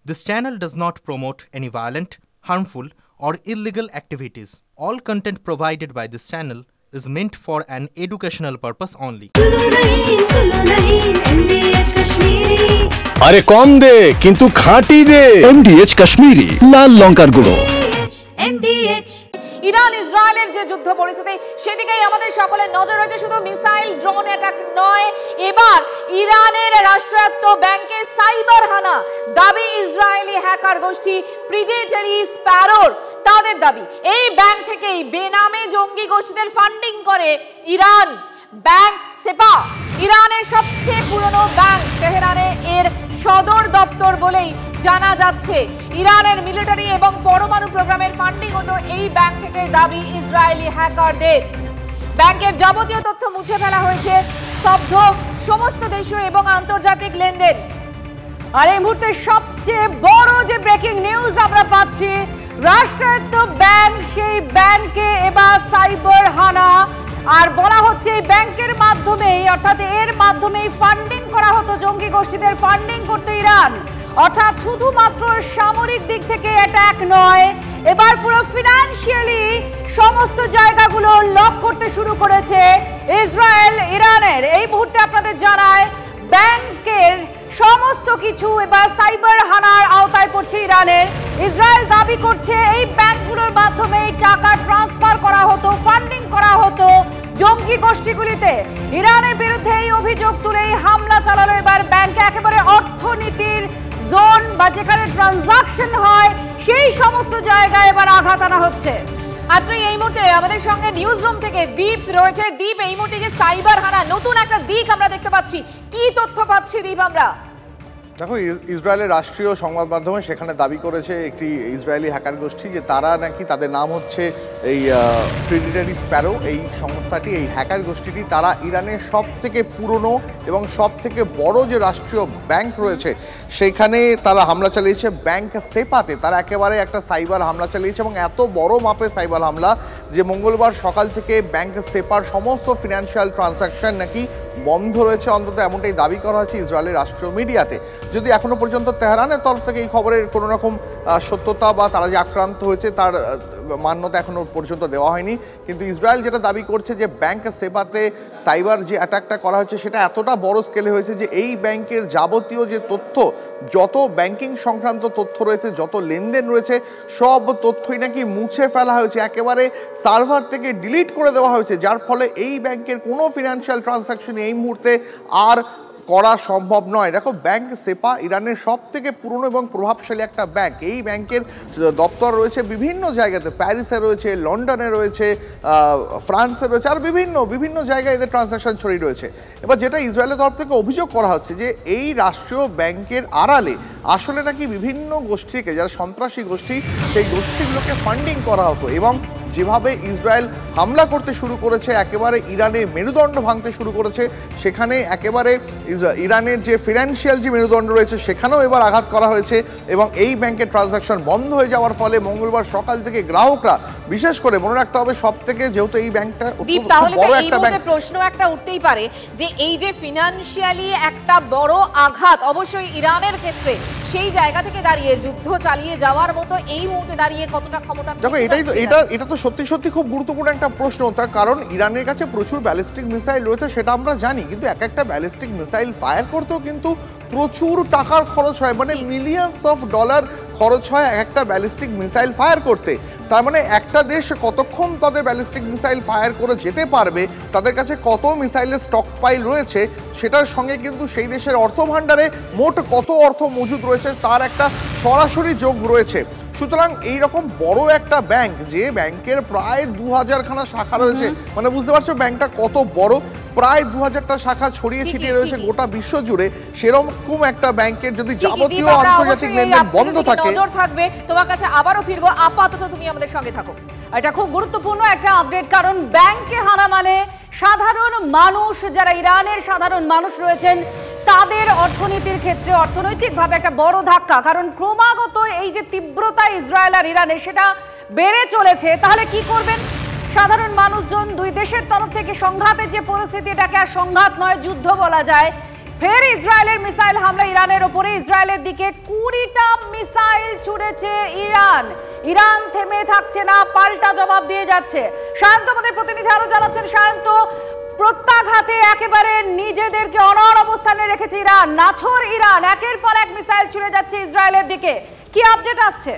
This channel does not promote any violent, harmful, or illegal activities. All content provided by this channel is meant for an educational purpose only. আরে কম দে কিন্তু খাঁটি দে MDH Kashmiri লাল লঙ্কার গুঁড়ো। Iran ইসরায়েলের যে যুদ্ধ পরিস্থিতি সেদিকেই আমাদের সকলের নজর রয়েছে। শুধু মিসাইল ড্রোন অ্যাটাক নয়, এবার ইরানের রাষ্ট্রায়ত্ত ব্যাংকে সাইবার হানা দাবি ইসরায়েলি হ্যাকার গোষ্ঠী প্রিডেটরি স্প্যারোর। তাদের দাবি এই ব্যাংক থেকেই বেনামে জঙ্গি গোষ্ঠীদের ফান্ডিং করে ইরান। ব্যাংক সেপা ইরানের সবচেয়ে পুরনো ব্যাংক, তেহরানে এর সদর দপ্তর বলেই জানা যাচ্ছে। ইরানের মিলিটারি এবং পরমাণু প্রোগ্রামের ফান্ডিং হতো এই ব্যাংক থেকে দাবি ইসরায়েলি হ্যাকারদের। ব্যাংকের যাবতীয় তথ্য মুছে ফেলা হয়েছে, স্তব্ধ সমস্ত দেশীয় এবং আন্তর্জাতিক লেনদেন। আর এই মুহূর্তে সবচেয়ে বড় যে ব্রেকিং নিউজ আমরা পাচ্ছি, রাষ্ট্রায়ত্ত ব্যাংক, সেই ব্যাংকে এবার সাইবার হানা। আর বলা হচ্ছে এই ব্যাংকের মাধ্যমেই, অর্থাৎ এর মাধ্যমেই ফান্ডিং করা হতো জঙ্গি গোষ্ঠীদের, ফান্ডিং করতো ইরান। অর্থাৎ শুধুমাত্র সামরিক দিক থেকে অ্যাটাক নয়, এবার পুরো ফিনান্সিয়ালি সমস্ত জায়গাগুলো লক করতে শুরু করেছে ইসরায়েল ইরানের। এই মুহূর্তে আপনাদের জানায় ব্যাংকের সমস্ত কিছু এবার সাইবার হানার আওতায় পড়ছে ইরানের। ইসরায়েল দাবি করছে এই ব্যাংকগুলোর মাধ্যমে টাকা ট্রান্সফার করা হতো, ফান্ডিং করা হতো জঙ্গি গোষ্ঠীগুলিতে। ইরানের বিরুদ্ধে এই অভিযোগ তুলেই হামলা চালালো এবার ব্যাংকে। একেবারে অর্থনীতির জোন বা যেখানে ট্রানজাকশন হয় সেই সমস্ত জায়গায় এবার আঘাত আনা হচ্ছে। আত্রি এই মুহূর্তে আমাদের সঙ্গে নিউজ রুম থেকে দীপ রয়েছে। দীপ, এই মুহূর্তে যে সাইবার হানা নতুন একটা দিক আমরা দেখতে পাচ্ছি, কি তথ্য পাচ্ছি দীপ আমরা? দেখো, ইসরায়েলের রাষ্ট্রীয় সংবাদ মাধ্যমে সেখানে দাবি করেছে একটি ইসরায়েলি হ্যাকার গোষ্ঠী যে তারা নাকি, তাদের নাম হচ্ছে এই প্রিডেটরি স্প্যারো, এই সংস্থাটি, এই হ্যাকার গোষ্ঠীটি, তারা ইরানের সব থেকে পুরনো এবং সব থেকে বড় যে রাষ্ট্রীয় ব্যাংক রয়েছে সেইখানে তারা হামলা চালিয়েছে। ব্যাংক সেপাতে তারা একেবারে একটা সাইবার হামলা চালিয়েছে এবং এত বড় মাপের সাইবার হামলা যে মঙ্গলবার সকাল থেকে ব্যাংক সেপার সমস্ত ফিনান্সিয়াল ট্রানজাকশন নাকি বন্ধ রয়েছে, অন্তত এমনটাই দাবি করা হচ্ছে ইসরায়েলের রাষ্ট্রীয় মিডিয়াতে। যদি এখনো পর্যন্ত তেহরানের তরফ থেকে এই খবরের কোনো রকম সত্যতা বা তারা যে আক্রান্ত হয়েছে তার মান্যতা এখনো পর্যন্ত দেওয়া হয়নি, কিন্তু ইসরায়েল যেটা দাবি করছে যে ব্যাংক সেপাতে সাইবার যে অ্যাটাকটা করা হচ্ছে সেটা এতটা বড় স্কেলে হয়েছে যে এই ব্যাংকের যাবতীয় যে তথ্য, যত ব্যাংকিং সংক্রান্ত তথ্য রয়েছে, যত লেনদেন রয়েছে, সব তথ্যই নাকি মুছে ফেলা হয়েছে, একেবারে সার্ভার থেকে ডিলিট করে দেওয়া হয়েছে, যার ফলে এই ব্যাংকের কোনো ফিনান্সিয়াল ট্রানজাকশন এই মুহূর্তে আর করা সম্ভব নয়। দেখো, ব্যাংক সেপা ইরানের সব থেকে পুরনো এবং প্রভাবশালী একটা ব্যাংক। এই ব্যাংকের দপ্তর রয়েছে বিভিন্ন জায়গাতে, প্যারিসে রয়েছে, লন্ডনে রয়েছে, ফ্রান্সে রয়েছে, আর বিভিন্ন জায়গায় এদের ট্রানজাকশন ছড়িয়ে রয়েছে। এবার যেটা ইসরায়েলের তরফ থেকে অভিযোগ করা হচ্ছে যে এই রাষ্ট্রীয় ব্যাংকের আড়ালে আসলে নাকি বিভিন্ন গোষ্ঠীকে, যারা সন্ত্রাসী গোষ্ঠী, সেই গোষ্ঠীগুলোকে ফান্ডিং করা হতো এবং যেভাবে ইসরায়েল হামলা করতে শুরু করেছে, একেবারে ইরানের মেরুদণ্ড ভাঙতে শুরু করেছে, সেখানে একেবারে ইরানের যে ফিনান্সিয়াল যে মেরুদণ্ড রয়েছে সেখানেও এবার আঘাত করা হয়েছে এবং এই ব্যাংকের ট্রানজাকশন বন্ধ হয়ে যাওয়ার ফলে মঙ্গলবার সকাল থেকে গ্রাহকরা, বিশেষ করে মনে রাখতে হবে সব থেকে, যেহেতু এই ব্যাংকটা বড় একটা ব্যাংক, প্রশ্ন একটা উঠতেই পারে যে এই যে ফিনান্সিয়ালি একটা বড় আঘাত অবশ্যই ইরানের ক্ষেত্রে, সেই জায়গা থেকে দাঁড়িয়ে যুদ্ধ চালিয়ে যাওয়ার মতো এই মুহূর্তে দাঁড়িয়ে কতটা ক্ষমতা? দেখো, এটা তো সত্যি সত্যি খুব গুরুত্বপূর্ণ একটা প্রশ্ন, তার কারণ ইরানের কাছে প্রচুর ব্যালিস্টিক মিসাইল রয়েছে, সেটা আমরা জানি, কিন্তু এক একটা ব্যালিস্টিক মিসাইল ফায়ার করতেও কিন্তু প্রচুর টাকার খরচ হয়, মানে মিলিয়নস অফ ডলার খরচ হয় একটা ব্যালিস্টিক মিসাইল ফায়ার করতে। তার মানে একটা দেশ কতক্ষণ তাদের ব্যালিস্টিক মিসাইল ফায়ার করে যেতে পারবে, তাদের কাছে কত মিসাইলের স্টক পাইল রয়েছে, সেটার সঙ্গে কিন্তু সেই দেশের অর্থভাণ্ডারে মোট কত অর্থ মজুদ রয়েছে তার একটা সরাসরি যোগ রয়েছে। সুতরাং এইরকম বড় একটা ব্যাংক, যে ব্যাংকের প্রায় 2000খানা শাখা রয়েছে, মানে বুঝতে পারছো ব্যাংকটা কত বড়, প্রায় 2000টা শাখা ছড়িয়ে ছিটিয়ে রয়েছে গোটা বিশ্ব জুড়ে। সেরকম একটা ব্যাংকের যদি যাবতীয় আন্তর্জাতিক লেনদেন বন্ধ থাকে, নজর থাকবে। তোমার কাছে আবারও ফিরবো, আপাতত তুমি আমাদের সঙ্গে থাকো। এটা খুব গুরুত্বপূর্ণ একটা আপডেট, কারণ ব্যাংকে হানা মানে সাধারণ মানুষ, যারা ইরানের সাধারণ মানুষ রয়েছেন, তাদের অর্থনীতির ক্ষেত্রে অর্থনৈতিকভাবে একটা বড় ধাক্কা। কারণ ক্রমাগত এই যে তীব্রতা ইসরায়েল আর ইরানের, সেটা বেড়ে চলেছে। তাহলে কি করবেন সাধারণ মানুষজন? দুই দেশের তরফ থেকে সংঘাতের যে পরিস্থিতি, এটাকে আর সংঘাত নয়, যুদ্ধ বলা যায়। ফের ইসরায়েলের মিসাইল হামলা ইরানের উপরে। ইসরায়েলের দিকে 20টা মিসাইল ছুড়েছে ইরান। ইরান থেমে থাকছে না, পাল্টা জবাব দিয়ে যাচ্ছে। শান্ত আমাদের প্রতিনিধি আরো জানাচ্ছেন। শান্ত, প্রত্যাঘাতে একেবারে নিজেদেরকে অনড় অবস্থানে রেখেছে ইরান। নাছোড় ইরান একের পর এক মিসাইল ছুড়ে যাচ্ছে ইসরায়েলের দিকে। কি আপডেট আসছে?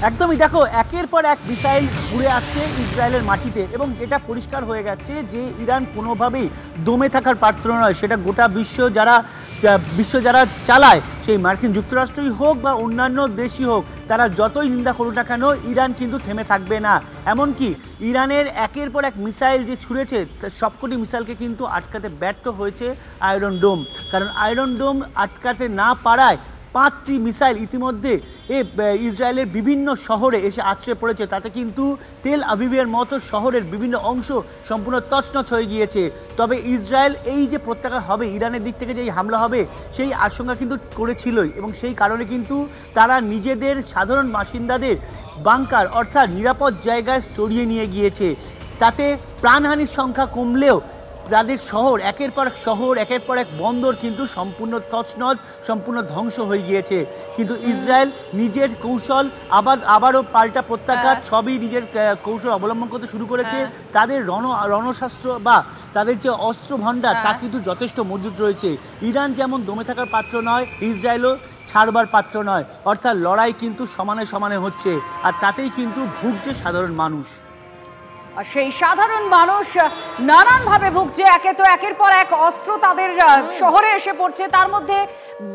একদমই, দেখো একের পর এক মিসাইল উড়ে আসছে ইসরায়েলের মাটিতে এবং এটা পরিষ্কার হয়ে গেছে যে ইরান কোনোভাবেই দমে থাকার পাত্র নয়। সেটা গোটা বিশ্ব যারা চালায়, সেই মার্কিন যুক্তরাষ্ট্রই হোক বা অন্যান্য দেশই হোক, তারা যতই নিন্দা করুক না কেন ইরান কিন্তু থেমে থাকবে না। এমনকি ইরানের একের পর এক মিসাইল যে ছুড়েছে সবকটি মিসাইলকে কিন্তু আটকাতে ব্যর্থ হয়েছে আয়রন ডোম। কারণ আয়রন ডোম আটকাতে না পারায় 5টি মিসাইল ইতিমধ্যে ইসরায়েলের বিভিন্ন শহরে এসে আছড়ে পড়েছে। তাতে কিন্তু তেল আভিভের মতো শহরের বিভিন্ন অংশ সম্পূর্ণ তছনছ হয়ে গিয়েছে। তবে ইসরায়েল এই যে প্রত্যাঘাত হবে, ইরানের দিক থেকে যে হামলা হবে, সেই আশঙ্কা কিন্তু করেছিলই এবং সেই কারণে কিন্তু তারা নিজেদের সাধারণ বাসিন্দাদের বাংকার অর্থাৎ নিরাপদ জায়গায় সরিয়ে নিয়ে গিয়েছে। তাতে প্রাণহানির সংখ্যা কমলেও যাদের শহর একের পর এক বন্দর কিন্তু সম্পূর্ণ তছনছ, সম্পূর্ণ ধ্বংস হয়ে গিয়েছে। কিন্তু ইসরায়েল নিজের কৌশল আবারও পাল্টা প্রত্যাঘাত সবই নিজের কৌশল অবলম্বন করতে শুরু করেছে। তাদের রণশাস্ত্র বা তাদের যে অস্ত্র ভাণ্ডার তা কিন্তু যথেষ্ট মজুদ রয়েছে। ইরান যেমন দমে থাকার পাত্র নয়, ইসরায়েলও ছাড়বার পাত্র নয়। অর্থাৎ লড়াই কিন্তু সমানে সমানে হচ্ছে, আর তাতেই কিন্তু ভুগছে সাধারণ মানুষ। সেই সাধারণ মানুষ নানানভাবে ভুগছে। একের পর এক অস্ত্র তাদের শহরে এসে পড়ছে। তার মধ্যে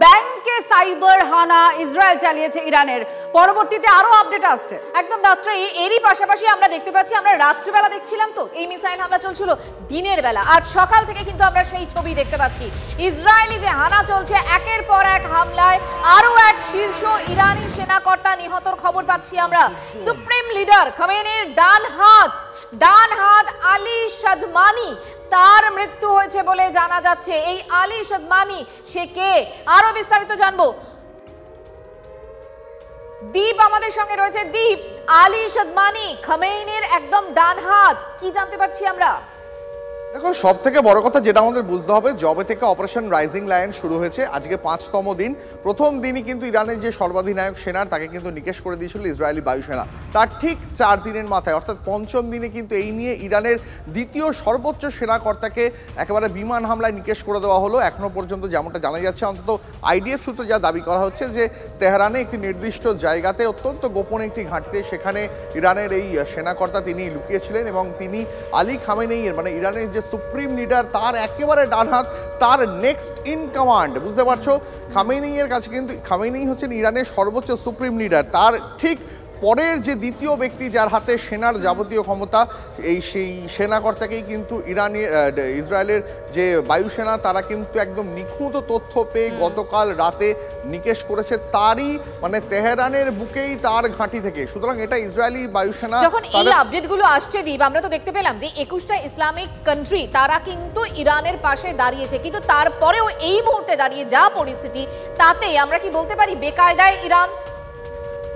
ব্যাংকে সাইবার হানা ইসরায়েল চালিয়েছে ইরানের। পরবর্তীতে আরো আপডেট আসছে। একদম রাত্রে এরই পাশাপাশি আমরা দেখতে পাচ্ছি, আমরা রাত্রিবেলা দেখছিলাম তো এই মিসাইল হামলা চলছিল, দিনের বেলা আজ সকাল থেকে কিন্তু আমরা সেই ছবি দেখতে পাচ্ছি। ইসরায়েলি যে হানা চলছে, একের পর এক হামলায় আরো এক শীর্ষ ইরানি সেনাকর্তা নিহতর খবর পাচ্ছি আমরা। সুপ্রিম লিডার খামেনির ডান হাত আলী সাদমানি, তার মৃত্যু হয়েছে বলে জানা যাচ্ছে। এই আলী সাদমানি সে কে, আরো বিস্তারিত জানবো। দীপ আমাদের সঙ্গে রয়েছে। দীপ, আলী সাদমানি খামেনির একদম ডান হাত, কি জানতে পারছি আমরা? দেখো, সব থেকে বড় কথা যেটা আমাদের বুঝতে হবে, জবে থেকে অপারেশন রাইজিং লায়ন শুরু হয়েছে, আজকে 5তম দিন। প্রথম দিনই কিন্তু ইরানের যে সর্বাধিনায়ক সেনার তাকে কিন্তু নিকেশ করে দিয়েছিল ইসরায়েলি বায়ুসেনা। তার ঠিক 4 দিনের মাথায় অর্থাৎ 5ম দিনে কিন্তু এই নিয়ে ইরানের দ্বিতীয় সর্বোচ্চ সেনাকর্তাকে একেবারে বিমান হামলায় নিকেশ করে দেওয়া হলো। এখনও পর্যন্ত যেমনটা জানা যাচ্ছে, অন্তত আইডিএফ সূত্রে যা দাবি করা হচ্ছে যে তেহরানে একটি নির্দিষ্ট জায়গাতে অত্যন্ত গোপন একটি ঘাঁটিতে সেখানে ইরানের এই সেনাকর্তা তিনি লুকিয়েছিলেন এবং তিনি আলী খামেনেইয়ের মানে ইরানের যে সুপ্রিম লিডার তার একেবারে ডান হাত, তার নেক্সট ইন কমান্ড। বুঝতে পারছো, খামেনেইয়ের কাছে কিন্তু খামেনেই হচ্ছেন ইরানের সর্বোচ্চ সুপ্রিম লিডার। তার ঠিক পরের যে দ্বিতীয় ব্যক্তি যার হাতে সেনার যাবতীয় ক্ষমতা, সেই সেনাকর্তাকেই কিন্তু ইসরায়েলের যে বায়ুসেনা তারা কিন্তু একদম নিখুঁত তথ্য পেয়ে গতকাল রাতে নিকেশ করেছে, তারই মানে তেহরানের বুকেই তার ঘাঁটি থেকে। সুতরাং এটা ইসরায়েলি বায়ুসেনা যখন এই আপডেটগুলো আসছে দীপ, আমরা তো দেখতে পেলাম যে 21টা ইসলামিক কান্ট্রি তারা কিন্তু ইরানের পাশে দাঁড়িয়েছে, কিন্তু তারপরেও এই মুহূর্তে দাঁড়িয়ে যা পরিস্থিতি, তাতে আমরা কি বলতে পারি বেকায়দায় ইরান?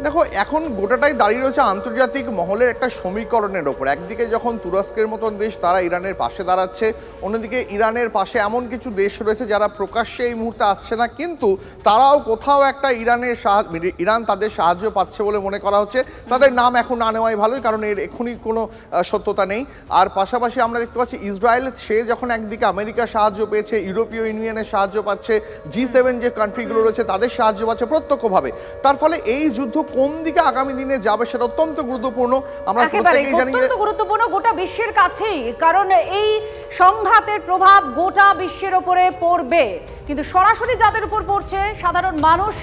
দেখো, এখন গোটাটাই দাঁড়িয়ে রয়েছে আন্তর্জাতিক মহলের একটা সমীকরণের ওপর। একদিকে যখন তুরস্কের মতন দেশ তারা ইরানের পাশে দাঁড়াচ্ছে, অন্যদিকে ইরানের পাশে এমন কিছু দেশ রয়েছে যারা প্রকাশ্যে এই মুহূর্তে আসছে না, কিন্তু তারাও কোথাও একটা ইরান তাদের সাহায্য পাচ্ছে বলে মনে করা হচ্ছে। তাদের নাম এখন না নেওয়াই ভালোই, কারণ এর এখনই কোনো সত্যতা নেই। আর পাশাপাশি আমরা দেখতে পাচ্ছি ইসরায়েল সে যখন একদিকে আমেরিকার সাহায্য পেয়েছে, ইউরোপীয় ইউনিয়নের সাহায্য পাচ্ছে, G7 যে কান্ট্রিগুলো রয়েছে তাদের সাহায্য পাচ্ছে প্রত্যক্ষভাবে। তার ফলে এই যুদ্ধ কোন দিকে আগামী দিনে যাবে সেটা অত্যন্ত গুরুত্বপূর্ণ। আমরা প্রত্যেকেই জানি যে অত্যন্ত গুরুত্বপূর্ণ গোটা বিশ্বের কাছেই, কারণ এই সংঘাতের প্রভাব গোটা বিশ্বের উপরে পড়বে। কিন্তু সরাসরি যাদের উপর পড়ছে সাধারণ মানুষ,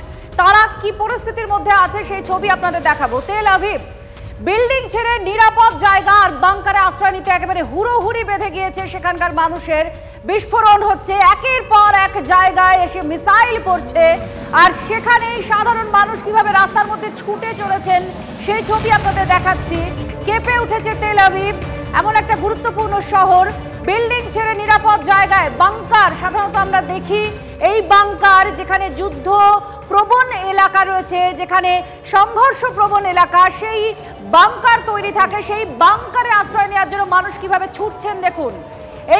তারা কি পরিস্থিতির মধ্যে আছে সেই ছবি আপনাদের দেখাবো। তেল আভিভ বিল্ডিং ছেড়ে নিরাপদ জায়গা আর বাংকারে আশ্রয় নিতে একেবারে হুড়োহুড়ি বেঁধে গিয়েছে সেখানকার মানুষের। বিস্ফোরণ হচ্ছে, একের পর এক জায়গায় এসে মিসাইল পড়ছে, আর সেখানেই সাধারণ মানুষ কিভাবে রাস্তার মধ্যে ছুটে চলেছেন সেই ছবি আপনাদের দেখাচ্ছি। কেঁপে উঠেছে তেল আভিভ, এমন একটা গুরুত্বপূর্ণ শহর। বিল্ডিং ছেড়ে নিরাপদ জায়গায় বাংকার, সাধারণত আমরা দেখি এই বাংকার যেখানে যুদ্ধ প্রবণ এলাকা রয়েছে, যেখানে সংঘর্ষ প্রবণ এলাকা, সেই বাংকার তৈরি থাকে। সেই বাংকারে আশ্রয় নেওয়ার জন্য মানুষ কিভাবে ছুটছেন দেখুন।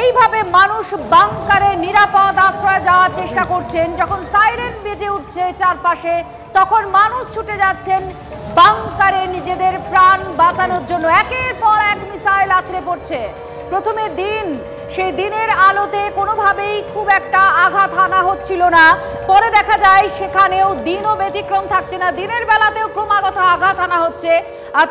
এইভাবে মানুষ বাংকারে নিরাপদ আশ্রয়ে যাওয়ার চেষ্টা করছেন। যখন সাইরেন বেজে উঠছে চারপাশে, তখন মানুষ ছুটে যাচ্ছেন বাংকারে নিজেদের প্রাণ বাঁচানোর জন্য। একের পর এক মিসাইল আছড়ে পড়ছে। প্রথমে দিন, সেই দিনের আলোতে কোনোভাবেই খুব একটা আঘাত হানা হচ্ছিল না। পরে দেখা যায় সেখানেও দিনও ব্যতিক্রম থাকছে না, দিনের বেলাতেও ক্রমাগত আঘাত হানা হচ্ছে। আর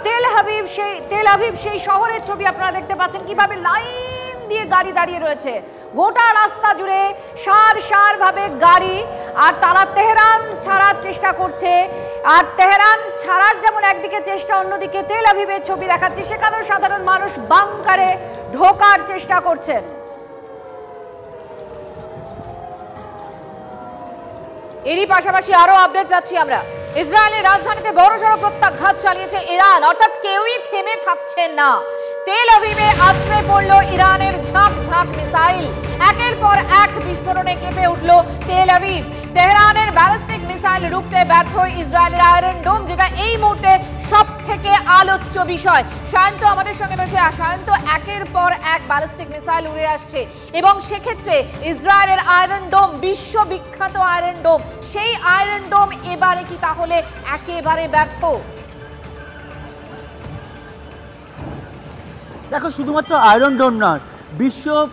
তেল আভিভ সেই শহরের ছবি আপনারা দেখতে পাচ্ছেন, কিভাবে লাইন দিয়ে গাড়ি দাঁড়িয়ে রয়েছে গোটা রাস্তা জুড়ে, সার ভাবে গাড়ি। আর তারা তেহরান ছাড়ার চেষ্টা করছে। আর তেহরান ছাড়ার যেমন একদিকে চেষ্টা, অন্যদিকে তেল আভিভের ছবি দেখাচ্ছে, সেখানেও সাধারণ মানুষ বাংকারে ঢোকার চেষ্টা করছেন। এরই পাশাপাশি আরো আপডেট পাচ্ছি আমরা। ইসরায়েলের রাজধানীতে বড়সড় প্রত্যাঘাত চালিয়েছে ইরান, অর্থাৎ কেউই থেমে থাকছেন না। তেল আভিভে আছড়ে পড়ল ইরানের ঝাঁক মিসাইল। একের পর এক বিস্ফোরণে কেঁপে উঠল তেল আভিভ। তেহরানের ব্যালিস্টিক মিসাইল রুখতে ব্যর্থ ইসরায়েলের আয়রন ডোম, যেটা এই মুহূর্তে সব থেকে আলোচ্য বিষয়। সায়ন্ত আমাদের সঙ্গে রয়েছে। সায়ন্ত, একের পর এক ব্যালিস্টিক মিসাইল উড়ে আসছে এবং সেক্ষেত্রে ইসরায়েলের আয়রন ডোম, বিশ্ববিখ্যাত আয়রন ডোম, সেই আয়রন ডোম এবারে কি তাহলে একেবারে ব্যর্থ? দেখো, শুধুমাত্র আয়রন ডোম নয়,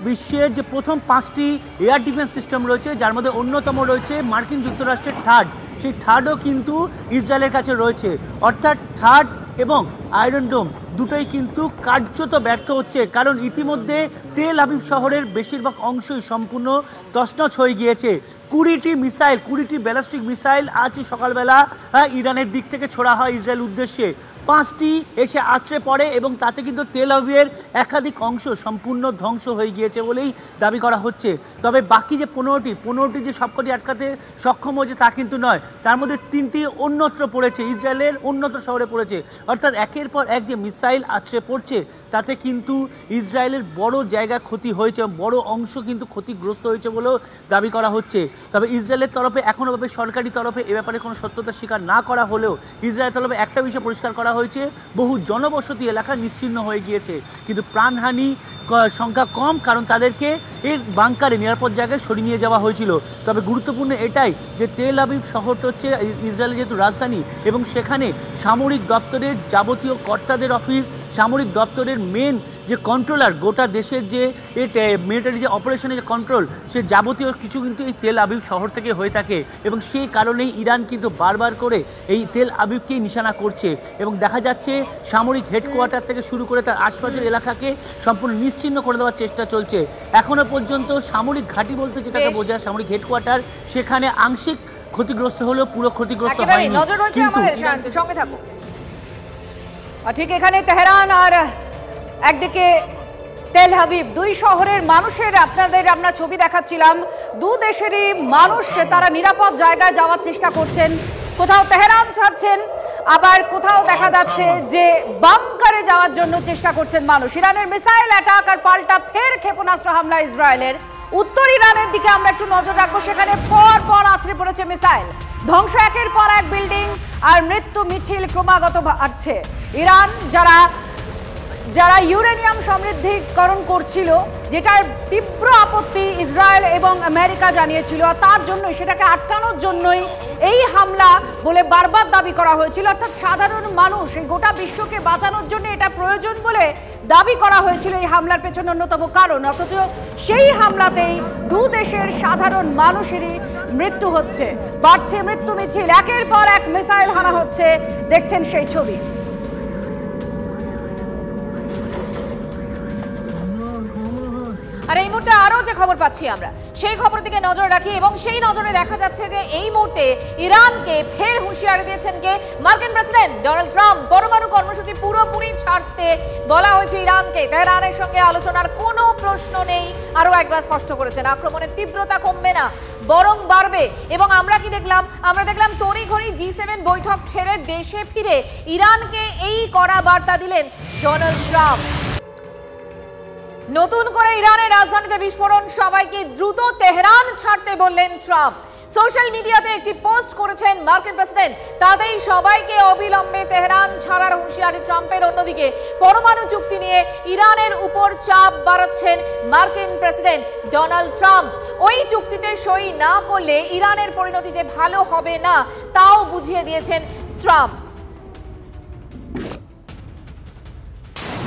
বিশ্বের যে প্রথম 5টি এয়ার ডিফেন্স সিস্টেম রয়েছে, যার মধ্যে অন্যতম রয়েছে মার্কিন যুক্তরাষ্ট্রের থার্ড, সেই থার্ডও কিন্তু ইসরায়েলের কাছে রয়েছে। অর্থাৎ থার্ড এবং আয়রন ডোম দুটোই কিন্তু কার্যত ব্যর্থ হচ্ছে, কারণ ইতিমধ্যে তেল আভিভ শহরের বেশিরভাগ অংশই সম্পূর্ণ তছনছ হয়ে গিয়েছে। 20টি ব্যালিস্টিক মিসাইল আজ সকালবেলা ইরানের দিক থেকে ছোড়া হয় ইসরায়েল উদ্দেশ্যে। 5টি এসে আছড়ে পড়ে এবং তাতে কিন্তু তেল আভিভের একাধিক অংশ সম্পূর্ণ ধ্বংস হয়ে গিয়েছে বলেই দাবি করা হচ্ছে। তবে বাকি যে 15টি যে সবকটি আটকাতে সক্ষম হয়েছে তা কিন্তু নয়, তার মধ্যে 3টি অন্যত্র পড়েছে, ইসরায়েলের অন্যত্র শহরে পড়েছে। অর্থাৎ একের পর এক যে মিসাইল আছড়ে পড়ছে তাতে কিন্তু ইসরায়েলের বড় জায়গা ক্ষতি হয়েছে, বড় অংশ কিন্তু ক্ষতিগ্রস্ত হয়েছে বলেও দাবি করা হচ্ছে। তবে ইসরায়েলের তরফে এখনও সরকারি তরফে এ ব্যাপারে কোনো সত্যতা স্বীকার না করা হলেও ইসরায়েলের তরফে একটা বিষয় পরিষ্কার করা হয়েছে, বহু জনবসতি এলাকা নিশ্চিহ্ন হয়ে গিয়েছে, কিন্তু প্রাণহানি সংখ্যা কম, কারণ তাদেরকে এর বাংকারে নিরাপদ জায়গায় সরিয়ে নিয়ে যাওয়া হয়েছিল। তবে গুরুত্বপূর্ণ এটাই যে তেল আভিভ শহরটা হচ্ছে ইসরায়েলের যেহেতু রাজধানী এবং সেখানে সামরিক দপ্তরের যাবতীয় কর্তাদের অফিস, সামরিক দপ্তরের মেন যে কন্ট্রোলার, গোটা দেশের যে মিলিটারি যে অপারেশনের যে কন্ট্রোল, সে যাবতীয় কিছু কিন্তু এই তেল আভিভ শহর থেকে হয়ে থাকে এবং সেই কারণেই ইরান কিন্তু বারবার করে এই তেল আভিভকেই নিশানা করছে এবং দেখা যাচ্ছে সামরিক হেডকোয়ার্টার থেকে শুরু করে তার আশপাশের এলাকাকে সম্পূর্ণ নিশ্চিহ্ন করে দেওয়ার চেষ্টা চলছে। এখনো পর্যন্ত সামরিক ঘাঁটি বলতে যেটাকে বোঝায় সামরিক হেডকোয়ার্টার, সেখানে আংশিক ক্ষতিগ্রস্ত হলেও পুরো ক্ষতিগ্রস্ত হয়নি। নজর রয়েছে আমাদের, সঙ্গে থাকো। ঠিক এখানে তেহরান আর একদিকে তেল আভিভ, দুই শহরের মানুষের আমরা ছবি দেখাচ্ছিলাম। দু দেশেরই মানুষ তারা নিরাপদ জায়গায় যাওয়ার চেষ্টা করছেন। কোথাও তেহরান ছাড়ছেন, আবার কোথাও দেখা যাচ্ছে যে বাংকারে যাওয়ার জন্য চেষ্টা করছেন মানুষ। ইরানের মিসাইল অ্যাটাক আর পাল্টা ফের ক্ষেপণাস্ত্র হামলা ইসরায়েলের। উত্তর ইরানের দিকে আমরা একটু নজর রাখবো, সেখানে পর আছড়ে পড়েছে মিসাইল, ধ্বংস একের পর এক বিল্ডিং আর মৃত্যু মিছিল ক্রমাগত বাড়ছে। ইরান যারা ইউরেনিয়াম সমৃদ্ধিকরণ করছিল, যেটার তীব্র আপত্তি ইসরায়েল এবং আমেরিকা জানিয়েছিল, আর তার জন্য সেটাকে আটকানোর জন্যই এই হামলা বলে বারবার দাবি করা হয়েছিল। অর্থাৎ সাধারণ মানুষ, এই গোটা বিশ্বকে বাঁচানোর জন্য এটা প্রয়োজন বলে দাবি করা হয়েছিল এই হামলার পেছনে অন্যতম কারণ। অথচ সেই হামলাতেই দু দেশের সাধারণ মানুষেরই মৃত্যু হচ্ছে, বাড়ছে মৃত্যু মিছিল, একের পর এক মিসাইল হানা হচ্ছে। দেখছেন সেই ছবি। আর এই মুহূর্তে আরো যে খবর পাচ্ছি আমরা, সেই খবর দিকে নজর রাখি এবং সেই নজরে দেখা যাচ্ছে যে এই মুহূর্তে ইরানকে ফের হুঁশিয়ারি দিয়েছেন কে? মার্কিন প্রেসিডেন্ট ডোনাল্ড ট্রাম্প। পরমাণু কর্মসূচি পুরোপুরি ছাড়তে বলা হয়েছে ইরানকে। তেহরানের সঙ্গে আলোচনার কোনো প্রশ্ন নেই, আরো একবার স্পষ্ট করেছেন। আক্রমণের তীব্রতা কমবে না, বরং বাড়বে। এবং আমরা দেখলাম তড়িঘড়ি G7 বৈঠক ছেড়ে দেশে ফিরে ইরানকে এই কড়া বার্তা দিলেন ডোনাল্ড ট্রাম্প। নতুন করে ইরানের রাজধানীতে বিস্ফোরণ, সবাইকে দ্রুত তেহরান ছাড়তে বললেন ট্রাম্প। সোশ্যাল মিডিয়াতে একটি পোস্ট করেছেন মার্কিন প্রেসিডেন্ট, তাতেই সবাইকে অবিলম্বে তেহরান ছাড়ার হুঁশিয়ারি ট্রাম্পের। অন্যদিকে পরমাণু চুক্তি নিয়ে ইরানের উপর চাপ বাড়াচ্ছেন মার্কিন প্রেসিডেন্ট ডোনাল্ড ট্রাম্প। ওই চুক্তিতে সই না করলে ইরানের পরিণতি যে ভালো হবে না তাও বুঝিয়ে দিয়েছেন ট্রাম্প।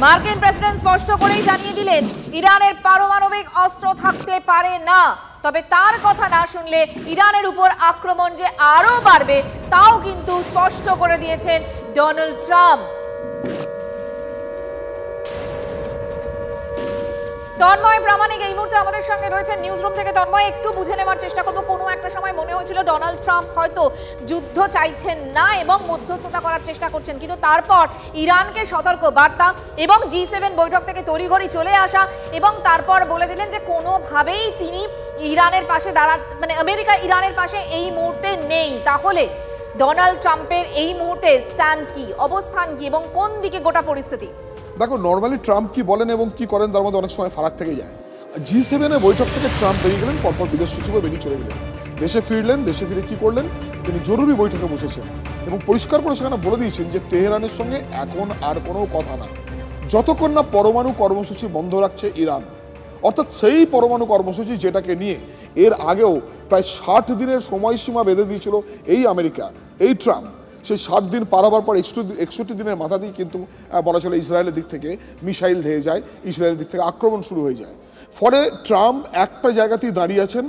মার্কিন প্রেসিডেন্ট স্পষ্ট করেই জানিয়ে দিলেন ইরানের পারমাণবিক অস্ত্র থাকতে পারে না, তবে তার কথা না শুনলে ইরানের উপর আক্রমণ যে আরো বাড়বে তাও কিন্তু স্পষ্ট করে দিয়েছেন ডোনাল্ড ট্রাম্প। তন্ময় প্রামাণিক এই মুহূর্তে আমাদের সঙ্গে রয়েছেন নিউজরুম থেকে। তন্ময়, একটু বুঝে নেওয়ার চেষ্টা করবো, কোনো একটা সময় মনে হয়েছিল ডোনাল্ড ট্রাম্প হয়তো যুদ্ধ চাইছেন না এবং মধ্যস্থতা করার চেষ্টা করছেন, কিন্তু তারপর ইরানকে সতর্ক বার্তা এবং G7 বৈঠক থেকে তড়িঘড়ি চলে আসা এবং তারপর বলে দিলেন যে কোনোভাবেই তিনি ইরানের পাশে মানে আমেরিকা ইরানের পাশে এই মুহূর্তে নেই। তাহলে ডোনাল্ড ট্রাম্পের এই মুহূর্তে স্ট্যান্ড কি, অবস্থান কি এবং কোন দিকে গোটা পরিস্থিতি? দেখো, নর্মালি ট্রাম্প কি বলেন এবং কি করেন তার মধ্যে অনেক সময় ফারাক থেকে যায়। G7 বৈঠক থেকে ট্রাম্প বেরিয়ে গেলেন, পরপর বিদেশ সচিবও বেরিয়ে চলে গেলেন, দেশে ফিরলেন। দেশে ফিরে কি করলেন, তিনি জরুরি বৈঠকে বসেছেন এবং পরিষ্কার করে সেখানে বলে দিয়েছেন যে তেহরানের সঙ্গে এখন আর কোনো কথা না, যতক্ষণ না পরমাণু কর্মসূচি বন্ধ রাখছে ইরান। অর্থাৎ সেই পরমাণু কর্মসূচি যেটাকে নিয়ে এর আগেও প্রায় 60 দিনের সময়সীমা বেঁধে দিয়েছিল এই আমেরিকা, এই ট্রাম্প, সেই 60 দিন পার হবার পর 61 দিনের মাথা দিয়ে কিন্তু বলা চলে ইসরায়েলের দিক থেকে মিসাইল ধেয়ে যায়, ইসরায়েলের দিক থেকে আক্রমণ শুরু হয়ে যায়। ফলে ট্রাম্প একটা জায়গাতেই দাঁড়িয়ে আছেন,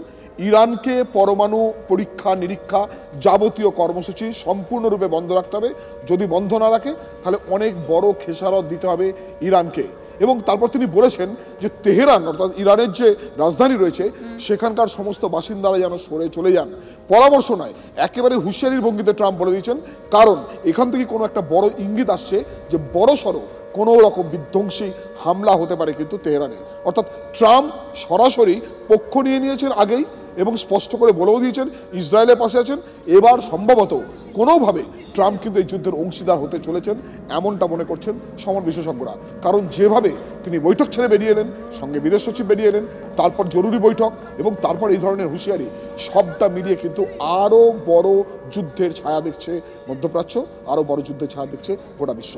ইরানকে পরমাণু পরীক্ষা নিরীক্ষা যাবতীয় কর্মসূচি সম্পূর্ণরূপে বন্ধ রাখতে হবে। যদি বন্ধ না রাখে তাহলে অনেক বড় খেসারত দিতে হবে ইরানকে। এবং তারপর তিনি বলেছেন যে তেহরান অর্থাৎ ইরানের যে রাজধানী রয়েছে সেখানকার সমস্ত বাসিন্দারা যেন সরে চলে যান। পরামর্শ নয়, একেবারে হুঁশিয়ারির ভঙ্গিতে ট্রাম্প বলে দিয়েছেন, কারণ এখান থেকে কোনো একটা বড় ইঙ্গিত আসছে যে বড় সড়ো কোনো রকম বিধ্বংসী হামলা হতে পারে কিন্তু তেহরানে। অর্থাৎ ট্রাম্প সরাসরি পক্ষ নিয়ে নিয়েছেন আগেই এবং স্পষ্ট করে বলেও দিয়েছেন ইসরায়েলের পাশে আছেন। এবার সম্ভবত কোনোভাবে ট্রাম্প কিন্তু এই যুদ্ধের অংশীদার হতে চলেছেন এমনটা মনে করছেন সমর বিশেষজ্ঞরা। কারণ যেভাবে তিনি বৈঠক ছেড়ে বেরিয়ে এলেন, সঙ্গে বিদেশ সচিব বেরিয়ে এলেন, তারপর জরুরি বৈঠক এবং তারপর এই ধরনের হুঁশিয়ারি, সবটা মিলিয়ে কিন্তু আরও বড় যুদ্ধের ছায়া দেখছে মধ্যপ্রাচ্য, আরও বড় যুদ্ধের ছায়া দেখছে গোটা বিশ্ব।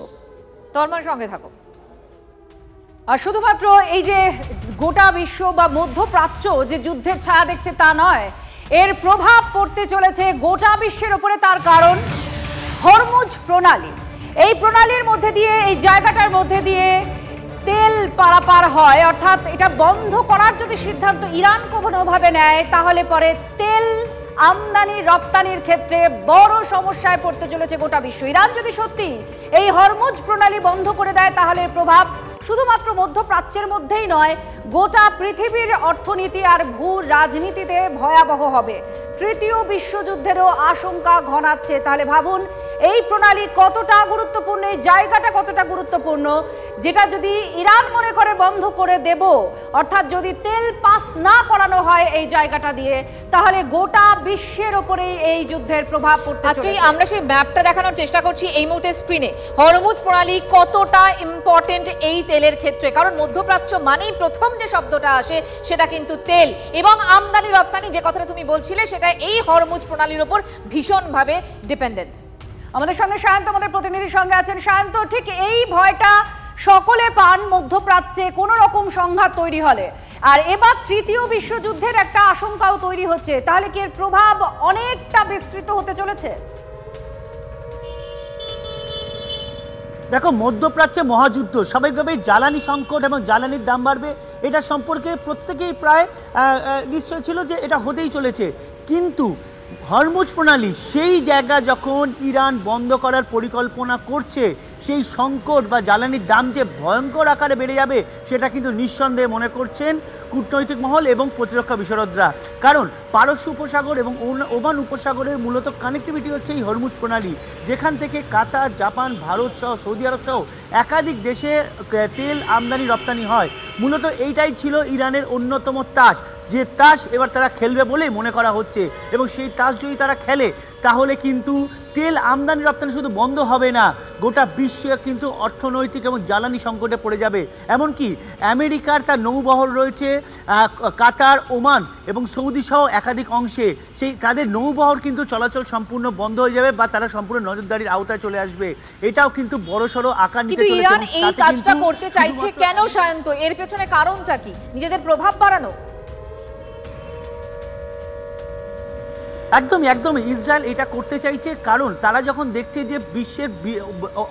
তন্ময়, সঙ্গে থাকো। আর শুধুমাত্র এই যে গোটা বিশ্ব বা মধ্যপ্রাচ্য যে যুদ্ধের ছায়া দেখছে তা নয়, এর প্রভাব পড়তে চলেছে গোটা বিশ্বের উপরে। তার কারণ হরমুজ প্রণালী। এই প্রণালীর মধ্যে দিয়ে, এই জায়গাটার মধ্যে দিয়ে তেল পারাপার হয়, অর্থাৎ এটা বন্ধ করার যদি সিদ্ধান্ত ইরান কোনোভাবে নেয় তাহলে পরে তেল আমদানি রপ্তানির ক্ষেত্রে বড় সমস্যায় পড়তে চলেছে গোটা বিশ্ব। ইরান যদি সত্যি এই হরমুজ প্রণালী বন্ধ করে দেয় তাহলে প্রভাব শুধুমাত্র মধ্যপ্রাচ্যের মধ্যেই নয়, গোটা পৃথিবীর অর্থনীতি আর ভূ রাজনীতিতে ভয়াবহ হবে। তৃতীয় বিশ্বযুদ্ধেরও আশঙ্কা ঘনাচ্ছে। তাহলে ভাবুন এই প্রণালী কতটা গুরুত্বপূর্ণ, এই জায়গাটা কতটা গুরুত্বপূর্ণ, যেটা যদি ইরান মনে করে বন্ধ করে দেব, অর্থাৎ যদি তেল পাস না করানো হয় এই জায়গাটা দিয়ে, তাহলে গোটা বিশ্বের উপরেই এই যুদ্ধের প্রভাব পড়তে চলেছে। আমরা সেই ম্যাপটা দেখানোর চেষ্টা করছি এই মুহূর্তে স্ক্রিনে। হরমুজ প্রণালী কতটা ইম্পর্টেন্ট এই তেলের ক্ষেত্রে, কারণ মধ্যপ্রাচ্য মানেই প্রথম যে শব্দটা আসে সেটা কিন্তু তেল এবং আমদানি রপ্তানি, যে কথাটা তুমি বলছিলে সেটা এই হরমুজ প্রণালীর উপর ভীষণভাবে ডিপেন্ডেন্ট। আমাদের সঙ্গে সায়ন্ত, আমাদের প্রতিনিধির সঙ্গে আছেন। সায়ন্ত, ঠিক এই ভয়টা সকলে পান মধ্যপ্রাচ্যে কোনো রকম সংঘাত তৈরি হলে, আর এবার তৃতীয় বিশ্বযুদ্ধের একটা আশঙ্কাও তৈরি হচ্ছে। তাহলে কি এর প্রভাব অনেকটা বিস্তৃত হতে চলেছে? দেখো, মধ্যপ্রাচ্যে মহাযুদ্ধ, স্বাভাবিকভাবেই জ্বালানি সংকট এবং জ্বালানির দাম বাড়বে, এটা সম্পর্কে প্রত্যেকেই প্রায় নিশ্চয় ছিল যে এটা হতেই চলেছে। কিন্তু হরমুজ প্রণালী, সেই জায়গা যখন ইরান বন্ধ করার পরিকল্পনা করছে, সেই সংকট বা জ্বালানির দাম যে ভয়ঙ্কর আকারে বেড়ে যাবে সেটা কিন্তু নিঃসন্দেহে মনে করছেন কূটনৈতিক মহল এবং প্রতিরক্ষা বিশারদরা। কারণ পারস্য উপসাগর এবং ওমান উপসাগরের মূলত কানেক্টিভিটি হচ্ছে এই হরমুজ প্রণালী, যেখান থেকে কাতার, জাপান, ভারত সহ সৌদি আরব সহ একাধিক দেশে তেল আমদানি রপ্তানি হয়। মূলত এইটাই ছিল ইরানের অন্যতম তাস। যে তাস এবার তারা খেলবে বলেই মনে করা হচ্ছে। এবং সেই তাস যদি তারা খেলে তাহলে কিন্তু তেল আমদানি রপ্তানি শুধু বন্ধ হবে না, গোটা বিশ্ব কিন্তু অর্থনৈতিক এবং জ্বালানি সংকটে পড়ে যাবে। এমনকি আমেরিকার তার নৌবহর রয়েছে কাতার, ওমান এবং সৌদি সহ একাধিক অংশে, সেই তাদের নৌবহর কিন্তু চলাচল সম্পূর্ণ বন্ধ হয়ে যাবে বা তারা সম্পূর্ণ নজরদারির আওতায় চলে আসবে। এটাও কিন্তু বড়সড় আকার নিতে চলেছে। ইরান এই কাজটা করতে চাইছে কেন সায়ন্ত? এর পেছনে কারণটা কি? নিজেদের প্রভাব বাড়ানো? একদমই ইসরায়েল এটা করতে চাইছে কারণ তারা যখন দেখছে যে বিশ্বের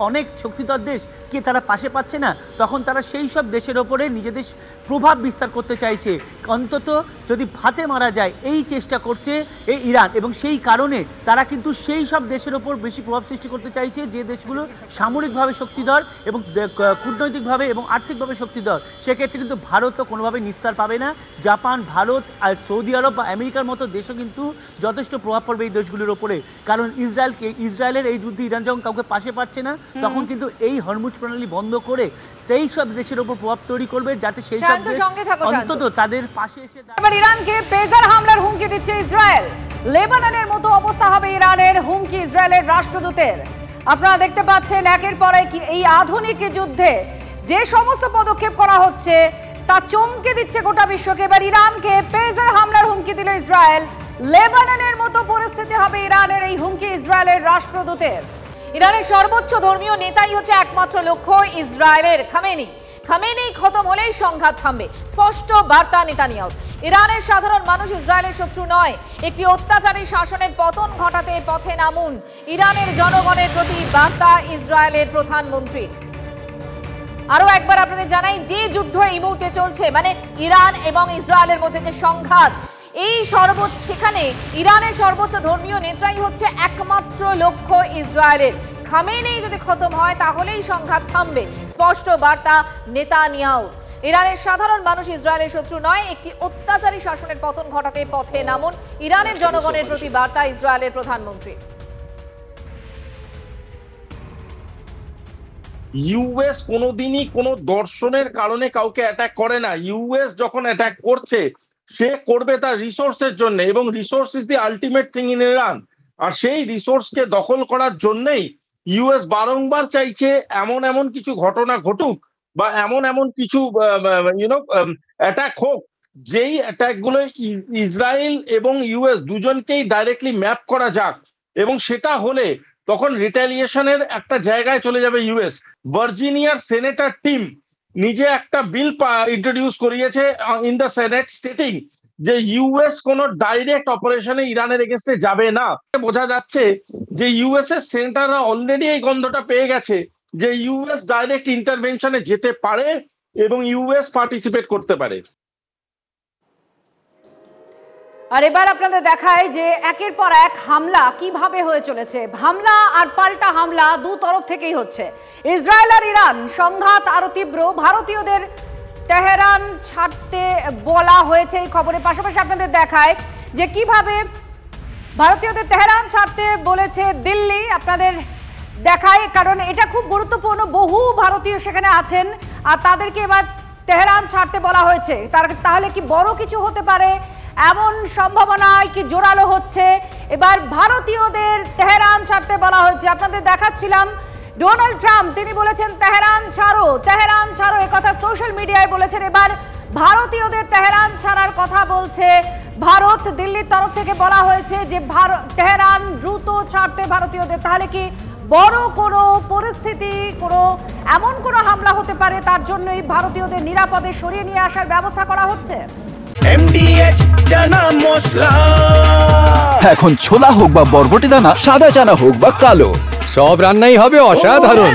অনেক শক্তিধর দেশকে তারা পাশে পাচ্ছে না, তখন তারা সেই সব দেশের ওপরে নিজেদের প্রভাব বিস্তার করতে চাইছে। অন্তত যদি ভাতে মারা যায় এই চেষ্টা করছে এই ইরান, এবং সেই কারণে তারা কিন্তু সেই সব দেশের ওপর বেশি প্রভাব সৃষ্টি করতে চাইছে যে দেশগুলো সামরিকভাবে শক্তিধর এবং কূটনৈতিকভাবে এবং আর্থিকভাবে শক্তিধর। সেক্ষেত্রে কিন্তু ভারতও কোনোভাবে নিস্তার পাবে না। জাপান, ভারত আর সৌদি আরব বা আমেরিকার মতো দেশও কিন্তু যথেষ্ট প্রভাব পড়বে এই দেশগুলোর ওপরে। কারণ ইসরায়েলের এই যুদ্ধে ইরান যখন কাউকে পাশে পাচ্ছে না, তখন কিন্তু এই হরমুজ প্রণালী বন্ধ করে সেই সব দেশের ওপর প্রভাব তৈরি করবে, যাতে সেই সব দেশ অন্তত তাদের পাশে এসে। এবার ইরানকে পেজার হামলার হুমকি দিচ্ছে ইসরায়েল। লেবাননের মতো অবস্থা হবে ইরানের, হুমকি ইসরায়েলের রাষ্ট্রদূতের। আপনারা দেখতে পাচ্ছেন একের পর এক এই আধুনিক যুদ্ধে যে সমস্ত পদক্ষেপ করা হচ্ছে তা চমকে দিচ্ছে গোটা বিশ্বকে। এবার ইরানকে পেজার হামলার হুমকি দিল ইসরায়েল। লেবাননের মতো পরিস্থিতি হবে ইরানের, এই হুমকি ইসরায়েলের রাষ্ট্রদূতের। ইরানের সর্বোচ্চ ধর্মীয় নেতাই হচ্ছে একমাত্র লক্ষ্য ইসরায়েলের, খামেনি খতম হলেই সংঘাত থামবে, স্পষ্ট বার্তা নেতানিয়াহুর। ইরানের সাধারণ মানুষ ইসরায়েলের শত্রু নয়, একটি অত্যাচারী শাসনের পতন ঘটাতে পথে নামুন, ইরানের জনগণের প্রতি বার্তা ইসরায়েলের প্রধানমন্ত্রীর। আরো একবার আপনাদের জানাই, যে যুদ্ধ এই মুহূর্তে চলছে, মানে ইরান এবং ইসরায়েলের মধ্যে যে সংঘাত, এই সেখানে ইরানের সর্বোচ্চ ধর্মীয় নেতাই হচ্ছে একমাত্র লক্ষ্য ইসরায়েলের। খামেনি যদি খতম হয় তাহলেই সংঘাত থামবে, স্পষ্ট বার্তা নেতানিয়াহুর। ইরানের সাধারণ মানুষ ইসরায়েলের শত্রু নয়, একটি অত্যাচারী শাসনের পতন ঘটাতে পথে নামুন, ইরানের জনগণের প্রতি বার্তা ইসরায়েলের প্রধানমন্ত্রী। ইউএস কোনোদিনই কোনো দর্শনের কারণে কাউকে অ্যাটাক করে না। ইউএস যখন অ্যাটাক করছে সে করবে তার রিসোর্সের জন্য, এবং resource is the ultimate thing in Iran. আর সেই রিসোর্সকে দখল করার জন্যই ইউএস বারংবার চাইছে এমন কিছু ঘটনা ঘটুক বা এমন কিছু অ্যাটাক হোক, যেই অ্যাটাক গুলো ইসরায়েল এবং ইউএস দুজনকেই ডাইরেক্টলি ম্যাপ করা যাক, এবং সেটা হলে তখন রিটালিয়েশনের একটা জায়গায় চলে যাবে ইউএস। ভার্জিনিয়ার সেনেটর টিম নিজে একটা বিল ইন্ট্রোডিউস করিয়েছে ইন দ্য সেনেট, স্টেটিং যে ইউএস কোন ডাইরেক্ট অপারেশনে ইরানের এগেনস্টে যাবে না। বোঝা যাচ্ছে যে ইউএস এর সেনেটররা অলরেডি এই গন্ধটা পেয়ে গেছে যে ইউএস ডাইরেক্ট ইন্টারভেনশনে যেতে পারে এবং ইউএস পার্টিসিপেট করতে পারে। আর এবার আপনাদের দেখায় যে একের পর এক হামলা কিভাবে হয়ে চলেছে। হামলা আর পাল্টা হামলা দু তরফ থেকেই হচ্ছে। ইসরায়েল আর ইরান সংঘাত আরো তীব্র, ভারতীয়দের তেহরান ছাড়তে বলা হয়েছে এই খবরের পাশাপাশি আপনাদের দেখায় যে কিভাবে ভারতীয়দের তেহরান ছাড়তে বলেছে দিল্লি। আপনাদের দেখায়, কারণ এটা খুব গুরুত্বপূর্ণ, বহু ভারতীয় সেখানে আছেন আর তাদেরকে এবার তেহরান ছাড়তে বলা হয়েছে। তাহলে কি বড় কিছু হতে পারে, এমন সম্ভাবনায় কি জোরালো হচ্ছে? এবার ভারতীয়দের তেহরান ছাড়তে বলা হয়েছে। আপনাদের দেখাচ্ছিলাম ডোনাল্ড ট্রাম্প, তিনি বলেছেন তেহরান ছাড়ো, তেহরান ছাড়ো, এ কথা সোশ্যাল মিডিয়ায় বলেছেন। এবার ভারতীয়দের তেহরান ছাড়ার কথা বলছে ভারত। দিল্লির তরফ থেকে বলা হয়েছে যে তেহরান দ্রুত ছাড়তে ভারতীয়দের। তাহলে কি বড় কোনো পরিস্থিতি, এমন কোনো হামলা হতে পারে, তার জন্যই ভারতীয়দের নিরাপদে সরিয়ে নিয়ে আসার ব্যবস্থা করা হচ্ছে। MDH চানা মশলা, এখন ছোলা হোক বা বরবটি দানা, সাদা চানা হোক বা কালো, সব রান্নাই হবে অসাধারণ।